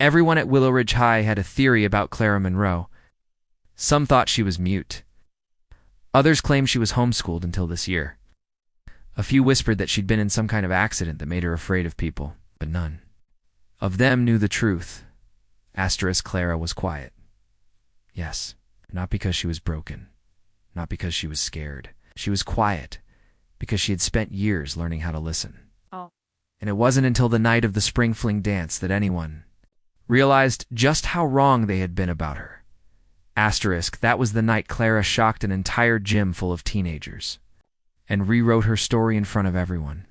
Everyone at Willow Ridge High had a theory about Clara Monroe. Some thought she was mute. Others claimed she was homeschooled until this year. A few whispered that she'd been in some kind of accident that made her afraid of people, but none of them knew the truth. Clara was quiet. Yes, not because she was broken, not because she was scared. She was quiet because she had spent years learning how to listen. Oh. And it wasn't until the night of the spring fling dance that anyone realized just how wrong they had been about her. That was the night Clara shocked an entire gym full of teenagers and rewrote her story in front of everyone.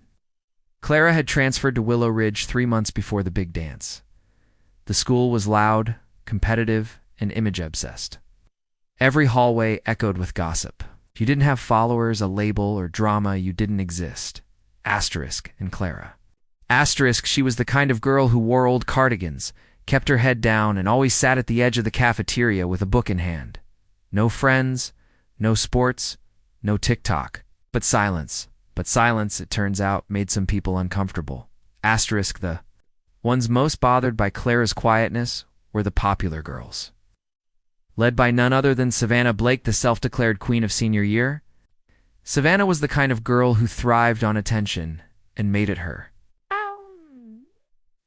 Clara had transferred to Willow Ridge 3 months before the big dance. The school was loud, competitive, and image-obsessed. Every hallway echoed with gossip. If you didn't have followers, a label, or drama, you didn't exist. And Clara. She was the kind of girl who wore old cardigans, kept her head down, and always sat at the edge of the cafeteria with a book in hand. No friends, no sports, no TikTok, but silence. But silence, it turns out, made some people uncomfortable. The ones most bothered by Clara's quietness were the popular girls. Led by none other than Savannah Blake, the self-declared queen of senior year. Savannah was the kind of girl who thrived on attention and made it her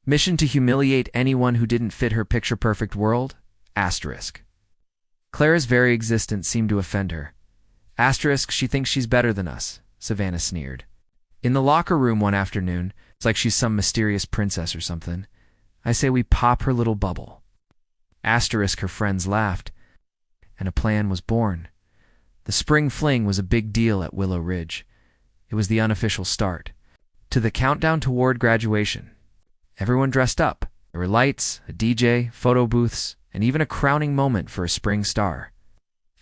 mission to humiliate anyone who didn't fit her picture-perfect world. Clara's very existence seemed to offend her. She thinks she's better than us, Savannah sneered. In the locker room one afternoon, it's like she's some mysterious princess or something. I say we pop her little bubble. Her friends laughed, and a plan was born. The spring fling was a big deal at Willow Ridge. It was the unofficial start to the countdown toward graduation. Everyone dressed up. There were lights, a DJ, photo booths, and even a crowning moment for a spring star.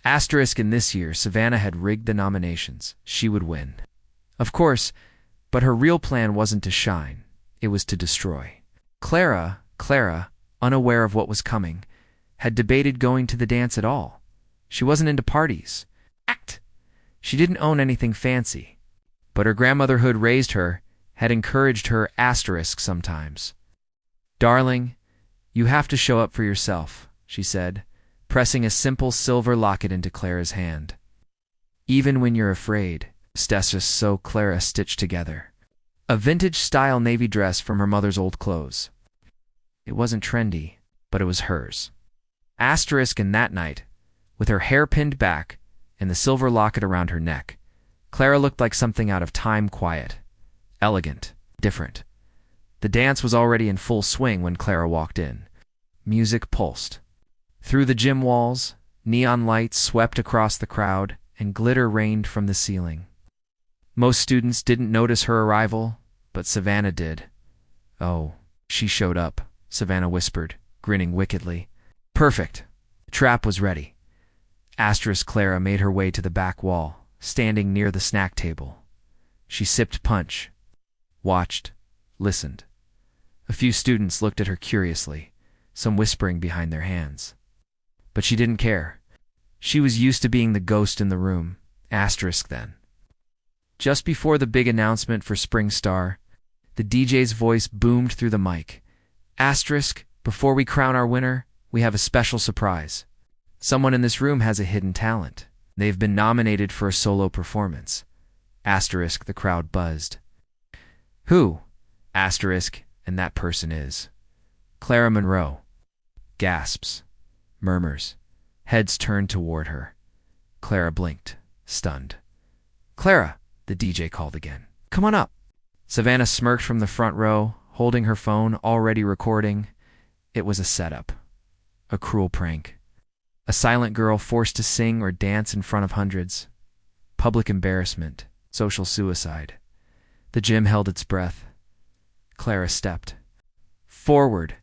In this year, Savannah had rigged the nominations. She would win. Of course, but her real plan wasn't to shine. It was to destroy. Clara, unaware of what was coming, had debated going to the dance at all. She wasn't into parties. She didn't own anything fancy. But her grandmother who'd raised her had encouraged her sometimes. Darling, you have to show up for yourself, she said, pressing a simple silver locket into Clara's hand. Even when you're afraid, so Clara stitched together a vintage-style navy dress from her mother's old clothes. It wasn't trendy, but it was hers. And that night, with her hair pinned back and the silver locket around her neck, Clara looked like something out of Time. Quiet, elegant, different. The dance was already in full swing when Clara walked in. Music pulsed. Through the gym walls, neon lights swept across the crowd, and glitter rained from the ceiling. Most students didn't notice her arrival, but Savannah did. Oh, she showed up, Savannah whispered, grinning wickedly. Perfect. The trap was ready. Clara made her way to the back wall, standing near the snack table. She sipped punch, watched, listened. A few students looked at her curiously, some whispering behind their hands. But she didn't care. She was used to being the ghost in the room. Then. Just before the big announcement for Spring Star, the DJ's voice boomed through the mic. Before we crown our winner, we have a special surprise. Someone in this room has a hidden talent. They've been nominated for a solo performance. The crowd buzzed. Who? And that person is Clara Monroe. Gasps. Murmurs. Heads turned toward her. Clara blinked, stunned. Clara, the DJ called again. Come on up. Savannah smirked from the front row, holding her phone, already recording. It was a setup. A cruel prank. A silent girl forced to sing or dance in front of hundreds. Public embarrassment. Social suicide. The gym held its breath. Clara stepped forward.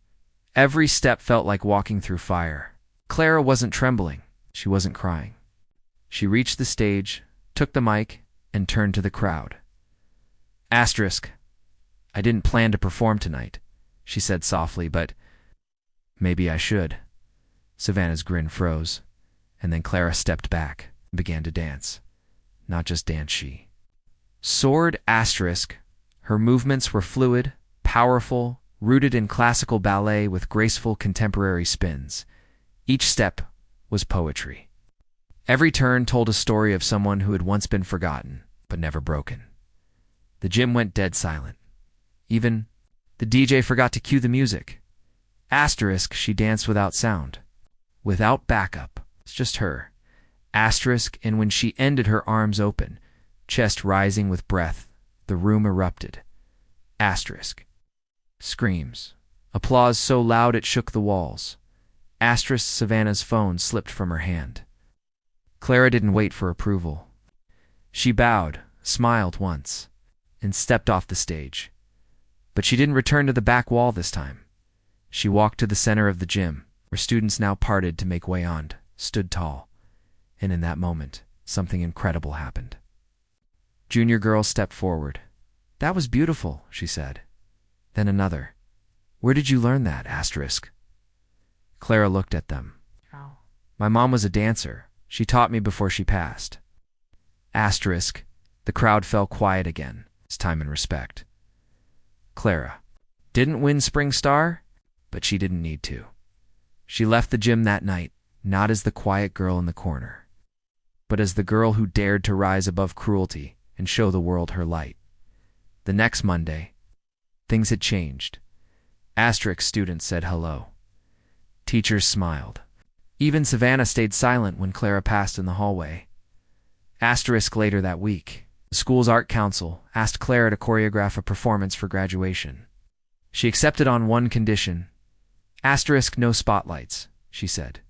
Every step felt like walking through fire. Clara wasn't trembling. She wasn't crying. She reached the stage, took the mic, and turned to the crowd. I didn't plan to perform tonight, she said softly, but maybe I should. Savannah's grin froze, and then Clara stepped back and began to dance. Not just dance, she soared. Her movements were fluid, powerful, rooted in classical ballet with graceful contemporary spins. Each step was poetry. Every turn told a story of someone who had once been forgotten, but never broken. The gym went dead silent. Even the DJ forgot to cue the music. Asterisk, she danced without sound. Without backup. It's just her. Asterisk, and when she ended, her arms open, chest rising with breath, the room erupted. Asterisk. Screams. Applause so loud it shook the walls. Asterisk, Savannah's phone slipped from her hand. Clara didn't wait for approval. She bowed, smiled once, and stepped off the stage. But she didn't return to the back wall this time. She walked to the center of the gym, where students now parted to make way on, stood tall. And in that moment, something incredible happened. Junior girl stepped forward. "That was beautiful," she said. Then another. "Where did you learn that?" Asterisk. Clara looked at them. Oh. "My mom was a dancer. She taught me before she passed." Asterisk. The crowd fell quiet again. It's time and respect. Clara. Didn't win Spring Star, but she didn't need to. She left the gym that night, not as the quiet girl in the corner, but as the girl who dared to rise above cruelty and show the world her light. The next Monday, things had changed. Asterisk students said hello. Teachers smiled. Even Savannah stayed silent when Clara passed in the hallway. Asterisk later that week, the school's art council asked Clara to choreograph a performance for graduation. She accepted on one condition. Asterisk, no spotlights, she said.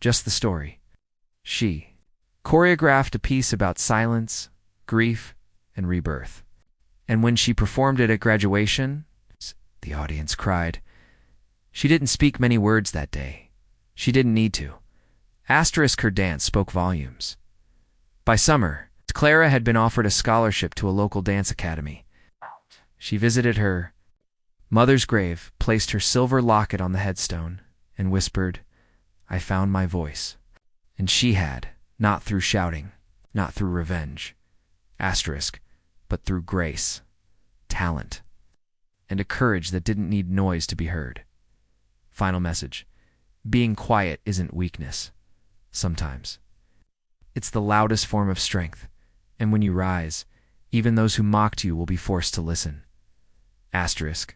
Just the story. She choreographed a piece about silence, grief, and rebirth. And when she performed it at graduation, the audience cried. She didn't speak many words that day. She didn't need to. Asterisk, her dance spoke volumes. By summer, Clara had been offered a scholarship to a local dance academy. She visited her mother's grave, placed her silver locket on the headstone, and whispered, "I found my voice." And she had, not through shouting, not through revenge, asterisk, but through grace, talent, and a courage that didn't need noise to be heard. Final message. Being quiet isn't weakness. Sometimes. It's the loudest form of strength, and when you rise, even those who mocked you will be forced to listen. Asterisk.